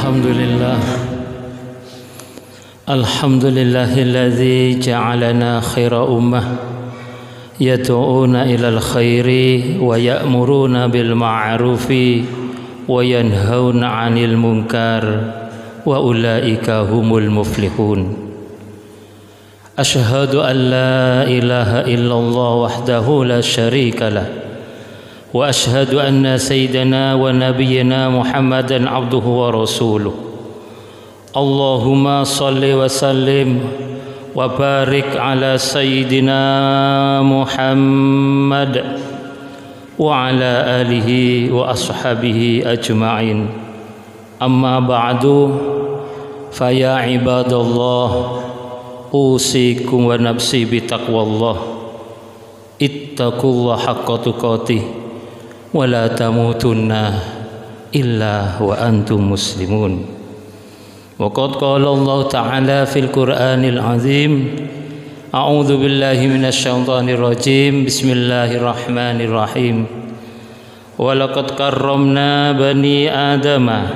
Alhamdulillah. Alhamdulillahilladzi ja'alana khaira ummah yad'una ilal khairi wa ya'muruna bil ma'rufi wa yanhauna 'anil munkar wa ulaika humul muflihun. Asyhadu an la ilaha illallah wahdahu la syarika lah wa asyhadu anna sayyidana wa nabiyyana Muhammadan abduhu wa rasuluh. Allahumma salli wa sallim wa barik ala sayyidina Muhammad wa ala alihi wa ashabihi ajma'in. Amma ba'du, fa ya ibadallah, usikum wa nafsi bitaqwallah. Ittaqullaha haqqa tuqatih wa la tamutunna illa wa antum muslimun. Wa qad qala Allah ta'ala fil Qur'anil azim, a'udzu billahi minasy syaithanir rajim, bismillahirrahmanirrahim. Wa laqad karramna bani adama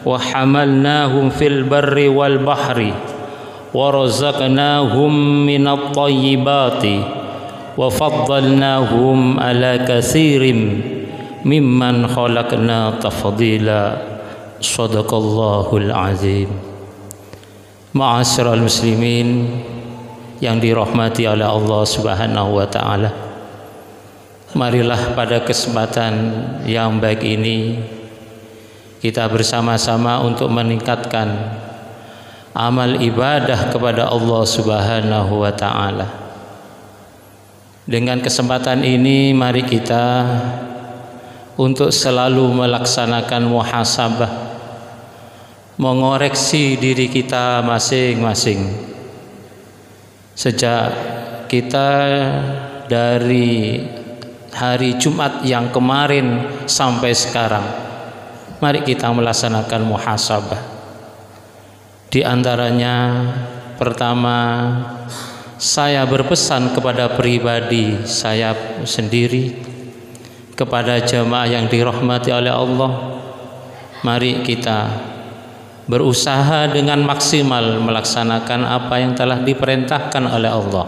wa hamalnahum fil barri wal bahri wa razaqnahum minat thayyibati wa faddalnahum ala katsirin mimman khalaqna tafdila. Shadaqallahul azim. Ma'asyiral muslimin yang dirahmati oleh Allah Subhanahu wa taala, marilah pada kesempatan yang baik ini kita bersama-sama untuk meningkatkan amal ibadah kepada Allah Subhanahu wa taala. Dengan kesempatan ini mari kita untuk selalu melaksanakan muhasabah, mengoreksi diri kita masing-masing. Sejak kita dari hari Jumat yang kemarin sampai sekarang, mari kita melaksanakan muhasabah. Di antaranya, pertama, saya berpesan kepada pribadi saya sendiri, kepada jamaah yang dirahmati oleh Allah, mari kita berusaha dengan maksimal melaksanakan apa yang telah diperintahkan oleh Allah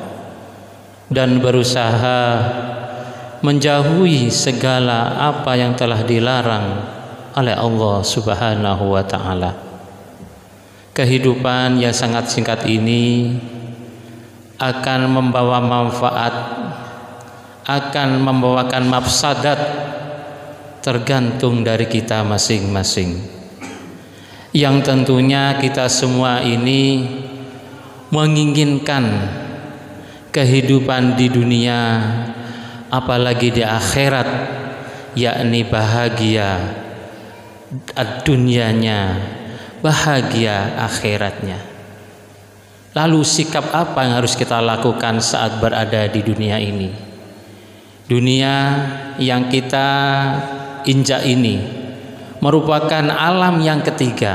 dan berusaha menjauhi segala apa yang telah dilarang oleh Allah Subhanahu wa taala. Kehidupan yang sangat singkat ini akan membawa manfaat, akan membawakan mafsadat, tergantung dari kita masing-masing. Yang tentunya kita semua ini menginginkan kehidupan di dunia, apalagi di akhirat, yakni bahagia dunianya, bahagia akhiratnya. Lalu sikap apa yang harus kita lakukan saat berada di dunia ini? Dunia yang kita injak ini merupakan alam yang ketiga.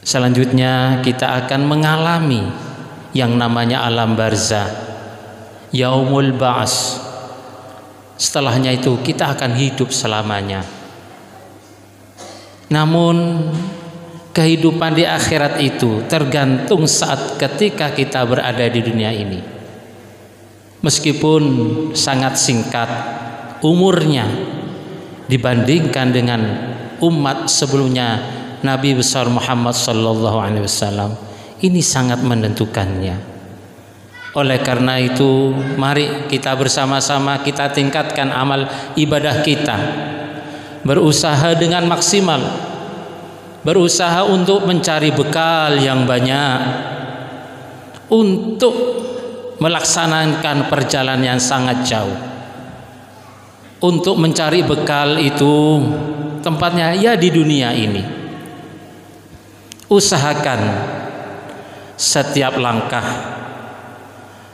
Selanjutnya kita akan mengalami yang namanya alam barzah, yaumul ba'ats. Setelahnya itu kita akan hidup selamanya. Namun kehidupan di akhirat itu tergantung saat ketika kita berada di dunia ini. Meskipun sangat singkat umurnya dibandingkan dengan umat sebelumnya Nabi besar Muhammad sallallahu alaihi wasallam, ini sangat menentukannya. Oleh karena itu, mari kita bersama-sama kita tingkatkan amal ibadah kita, berusaha dengan maksimal, berusaha untuk mencari bekal yang banyak, untuk melaksanakan perjalanan yang sangat jauh. Untuk mencari bekal itu tempatnya ya di dunia ini. Usahakan setiap langkah,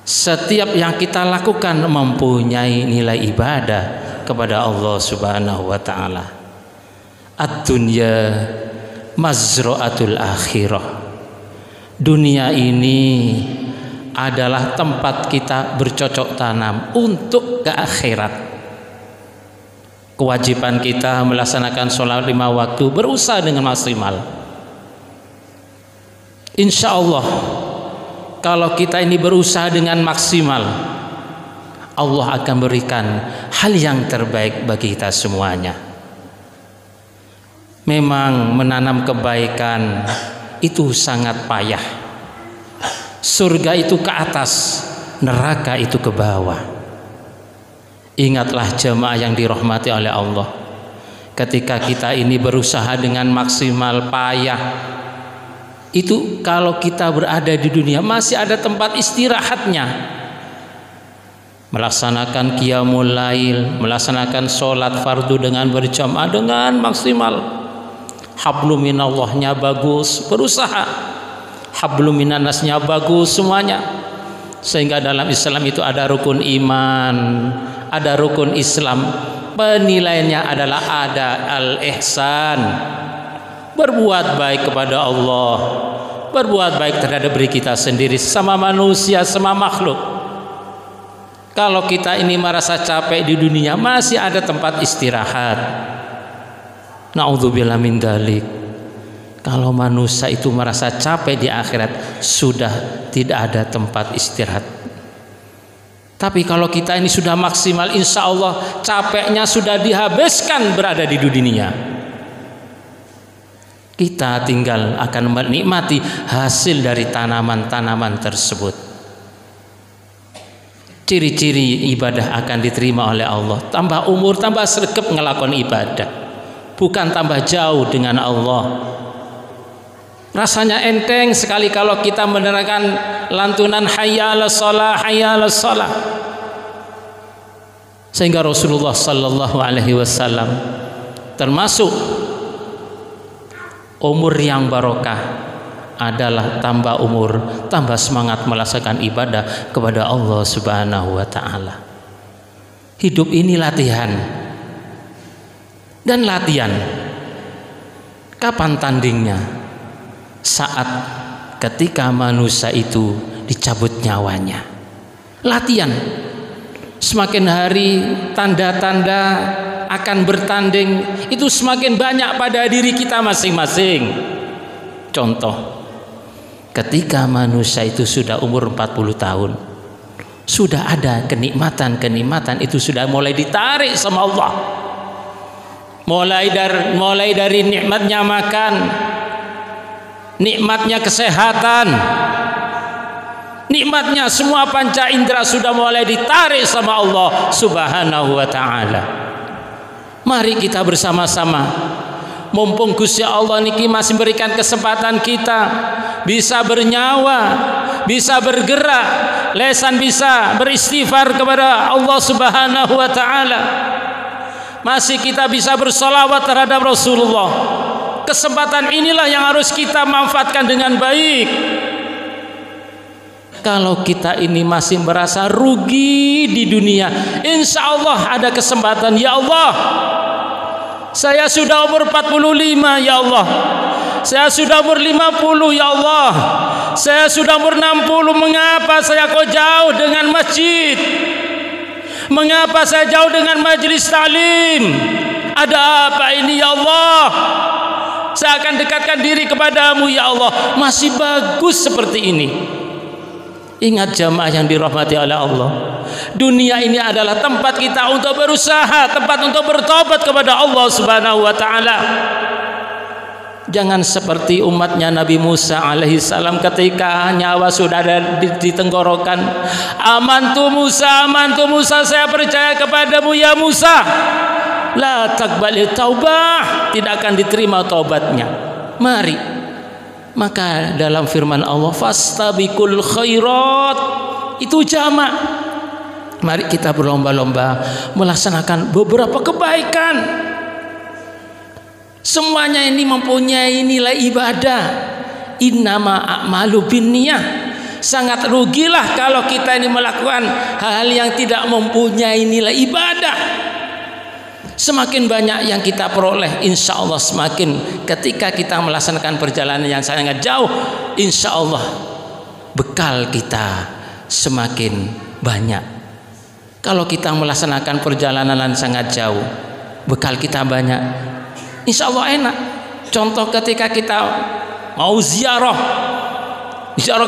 setiap yang kita lakukan mempunyai nilai ibadah kepada Allah Subhanahu wa taala. Ad-dunya mazra'atul akhirah. Dunia ini adalah tempat kita bercocok tanam untuk ke akhirat. Kewajiban kita melaksanakan sholat 5 waktu, berusaha dengan maksimal. Insya Allah kalau kita ini berusaha dengan maksimal, Allah akan berikan hal yang terbaik bagi kita semuanya. Memang menanam kebaikan itu sangat payah. Surga itu ke atas, neraka itu ke bawah. Ingatlah jemaah yang dirahmati oleh Allah, ketika kita ini berusaha dengan maksimal payah, itu kalau kita berada di dunia masih ada tempat istirahatnya. Melaksanakan qiyamul lail, melaksanakan sholat fardu dengan berjamaah dengan maksimal. Hablum minallahnya bagus, berusaha. Hablum minannasnya bagus semuanya. Sehingga dalam Islam itu ada rukun iman, ada rukun Islam, penilaiannya adalah ada al-ihsan, berbuat baik kepada Allah, berbuat baik terhadap diri kita sendiri, sama manusia, sama makhluk. Kalau kita ini merasa capek di dunia, masih ada tempat istirahat. Na'udzubillah min dzalik. Kalau manusia itu merasa capek di akhirat, sudah tidak ada tempat istirahat. Tapi kalau kita ini sudah maksimal, insya Allah capeknya sudah dihabiskan berada di dunia. Kita tinggal akan menikmati hasil dari tanaman-tanaman tersebut. Ciri-ciri ibadah akan diterima oleh Allah. Tambah umur, tambah sregep ngelakukan ibadah, bukan tambah jauh dengan Allah. Rasanya enteng sekali kalau kita menerangkan lantunan hayya 'alas shalah, hayya 'alas shalah. Sehingga Rasulullah sallallahu alaihi wasallam termasuk umur yang barokah adalah tambah umur, tambah semangat melaksanakan ibadah kepada Allah Subhanahu wa taala. Hidup ini latihan. Dan latihan kapan tandingnya? Saat ketika manusia itu dicabut nyawanya. Latihan. Semakin hari tanda-tanda akan bertanding itu semakin banyak pada diri kita masing-masing. Contoh, ketika manusia itu sudah umur 40 tahun, sudah ada kenikmatan-kenikmatan itu sudah mulai ditarik sama Allah. Mulai dari nikmatnya makan, nikmatnya kesehatan, nikmatnya semua panca indera sudah mulai ditarik sama Allah Subhanahu wa ta'ala. Mari kita bersama-sama, mumpung Gusti Allah niki masih berikan kesempatan kita bisa bernyawa, bisa bergerak, lesan bisa beristighfar kepada Allah Subhanahu wa ta'ala, masih kita bisa bersolawat terhadap Rasulullah. Kesempatan inilah yang harus kita manfaatkan dengan baik. Kalau kita ini masih merasa rugi di dunia, insya Allah ada kesempatan. Ya Allah, saya sudah umur 45, ya Allah. Saya sudah umur 50, ya Allah. Saya sudah umur 60, mengapa saya kok jauh dengan masjid? Mengapa saya jauh dengan majelis taklim? Ada apa ini, ya Allah? Saya akan dekatkan diri kepadamu, ya Allah. Masih bagus seperti ini. Ingat jamaah yang dirahmati oleh Allah, dunia ini adalah tempat kita untuk berusaha, tempat untuk bertobat kepada Allah Subhanahu wa ta'ala. Jangan seperti umatnya Nabi Musa alaihissalam ketika nyawa sudah ada di tenggorokan. Amantu Musa, saya percaya kepadamu ya Musa. La taqbalil taubah, tidak akan diterima taubatnya. Mari, maka dalam firman Allah fastabiqul khairat, itu jamak. Mari kita berlomba-lomba melaksanakan beberapa kebaikan. Semuanya ini mempunyai nilai ibadah. Innama a'malu binniyah. Sangat rugilah kalau kita ini melakukan hal-hal yang tidak mempunyai nilai ibadah. Semakin banyak yang kita peroleh, insya Allah semakin ketika kita melaksanakan perjalanan yang sangat jauh, insya Allah bekal kita semakin banyak. Kalau kita melaksanakan perjalanan yang sangat jauh, bekal kita banyak, insya Allah enak. Contoh ketika kita mau ziarah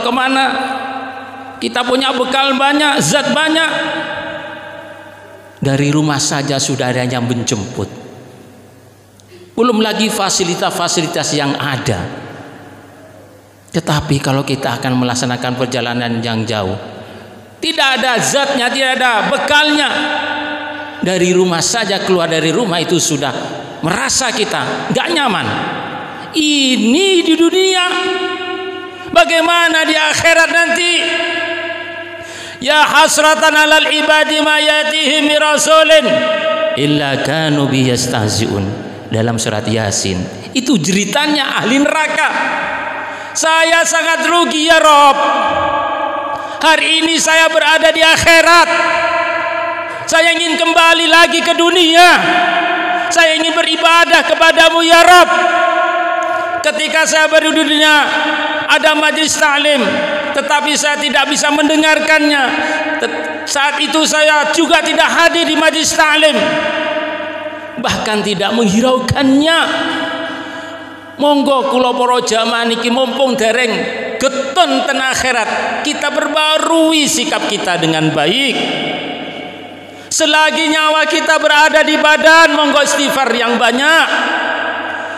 kemana, kita punya bekal banyak, zat banyak, dari rumah saja sudah ada yang menjemput, belum lagi fasilitas-fasilitas yang ada. Tetapi kalau kita akan melaksanakan perjalanan yang jauh, tidak ada zatnya, tidak ada bekalnya, dari rumah saja, keluar dari rumah itu sudah merasa kita gak nyaman. Ini di dunia, bagaimana di akhirat nanti? Ya hasratan alal ibadi ma yatihim rasulin illa kanu bi yastahzi'un. Dalam surat Yasin itu jeritannya ahli neraka. Saya sangat rugi ya Rob, hari ini saya berada di akhirat, saya ingin kembali lagi ke dunia, saya ingin beribadah kepadamu ya Rob. Ketika saya baru di dunia ada majlis ta'lim, tetapi saya tidak bisa mendengarkannya. Saat itu saya juga tidak hadir di majlis ta'lim, bahkan tidak menghiraukannya. Monggo kula para jamaah niki mumpung dereng geton ten akhirat, kita perbarui sikap kita dengan baik. Selagi nyawa kita berada di badan, monggo istighfar yang banyak,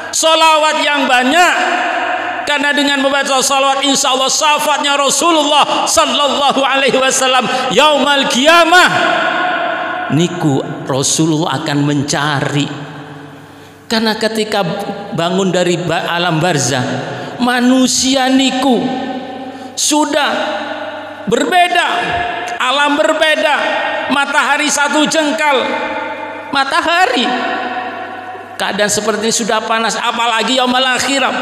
sholawat yang banyak. Karena dengan membaca sholawat, insya Allah syafaatnya Rasulullah Sallallahu Alaihi Wasallam yaumal qiyamah niku Rasulullah akan mencari. Karena ketika bangun dari alam barzah, manusia niku sudah berbeda, alam berbeda. Matahari satu jengkal, matahari keadaan seperti ini sudah panas, apalagi yaumul akhirah.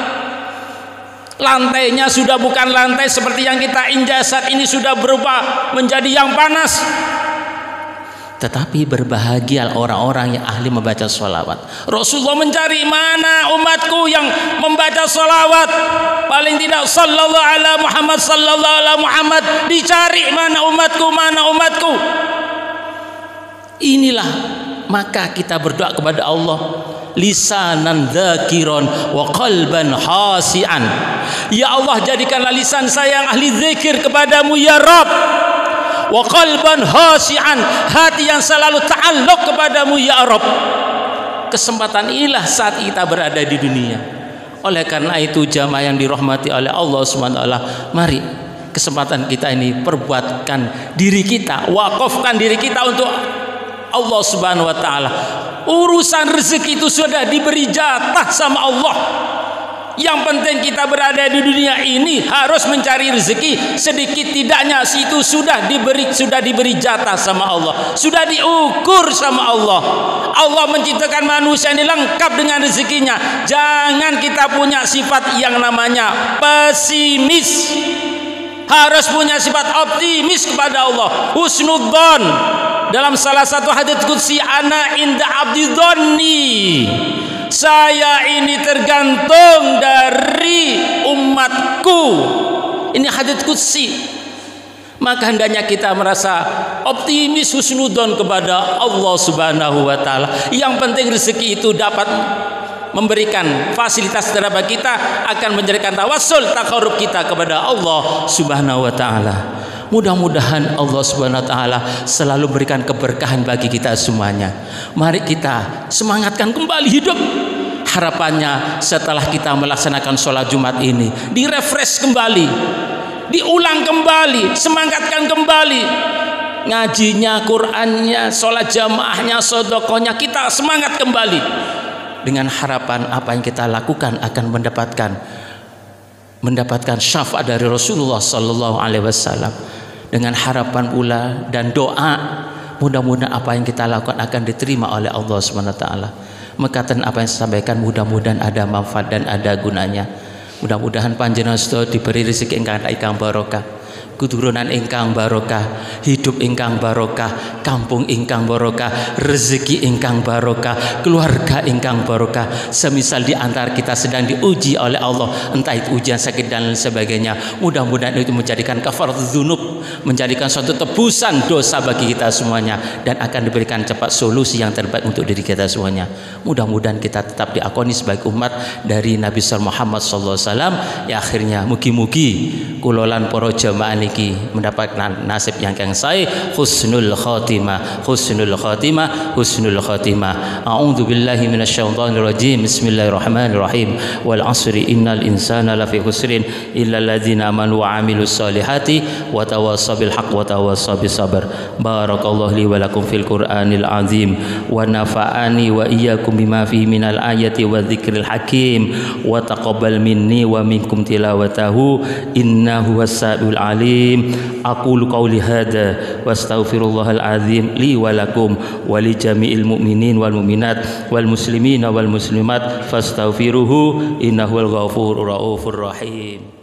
Lantainya sudah bukan lantai seperti yang kita injak saat ini, sudah berubah menjadi yang panas. Tetapi berbahagia orang-orang yang ahli membaca sholawat. Rasulullah mencari mana umatku yang membaca sholawat. Paling tidak sallallahu ala Muhammad, sallallahu ala Muhammad. Dicari mana umatku, mana umatku. Inilah maka kita berdoa kepada Allah, lisanan dzakiron wa qalban khasian. Ya Allah, jadikanlah lisan saya yang ahli zikir kepadamu ya Rabb, wa qalban khasian, hati yang selalu ta'alluq kepadamu ya Rabb. Kesempatan inilah saat kita berada di dunia. Oleh karena itu jamaah yang dirahmati oleh Allah Subhanahu wa taala, mari kesempatan kita ini perbuatkan diri kita, wakafkan diri kita untuk Allah Subhanahu wa taala. Urusan rezeki itu sudah diberi jatah sama Allah. Yang penting kita berada di dunia ini harus mencari rezeki, sedikit tidaknya situ sudah diberi jatah sama Allah, sudah diukur sama Allah. Allah menciptakan manusia ini lengkap dengan rezekinya. Jangan kita punya sifat yang namanya pesimis, harus punya sifat optimis kepada Allah, husnudzon. Dalam salah satu hadits qudsi, ana inda abdi dzanni, saya ini tergantung dari umatku. Ini hadits qudsi. Maka hendaknya kita merasa optimis, husnudzon kepada Allah Subhanahu wa taala. Yang penting rezeki itu dapat memberikan fasilitas terhadap kita, akan menjadikan tawassul, taqarrub kita kepada Allah Subhanahu wa taala. Mudah-mudahan Allah Subhanahu wa taala selalu berikan keberkahan bagi kita semuanya. Mari kita semangatkan kembali hidup. Harapannya setelah kita melaksanakan sholat Jumat ini, direfresh kembali, diulang kembali, semangatkan kembali. Ngajinya, Qur'annya, sholat jamaahnya, sedekahnya, kita semangat kembali. Dengan harapan apa yang kita lakukan akan mendapatkan syafaat dari Rasulullah Sallallahu Alaihi Wasallam. Dengan harapan pula dan doa, mudah-mudahan apa yang kita lakukan akan diterima oleh Allah Subhanahu wa taala. Mekatan apa yang saya sampaikan mudah-mudahan ada manfaat dan ada gunanya. Mudah-mudahan panjenengan sedaya diberi rezeki ingkang barokah, keturunan ingkang barokah, hidup ingkang barokah, kampung ingkang barokah, rezeki ingkang barokah, keluarga ingkang barokah. Semisal di antara kita sedang diuji oleh Allah, entah itu ujian sakit dan lain sebagainya, mudah-mudahan itu menjadikan kafaratuz dzunub, menjadikan suatu tebusan dosa bagi kita semuanya, dan akan diberikan cepat solusi yang terbaik untuk diri kita semuanya. Mudah-mudahan kita tetap diakoni sebagai umat dari Nabi Muhammad SAW. Ya, akhirnya mugi-mugi kulolan poro jamaah niki mendapatkan nasib yang sahih, husnul khotimah, husnul khotimah, husnul khotimah. A'udzu billahi minasyaitonir rajim. Bismillahirrahmanirrahim. Wal 'asri innal insana lafi khusrin illa alladzina amanu wa 'amilus solihati wa tawassaw bil haqq wa tawassaw bis sabr. Barakallahu li wa lakum fil Qur'anil azim wa nafa'ani wa iyyakum bima fihi minal ayati wa dzikril hakim wa taqabbal minni wa minkum tilawatahu innahu was-sami'ul alim. Aqulu qawli hadza wastaghfirullahal azim li wa lakum wa li jami'il mu'minin wal mu'minat wal muslimin wal muslimat fastaghfiruhu innahu al ghafurur rahim.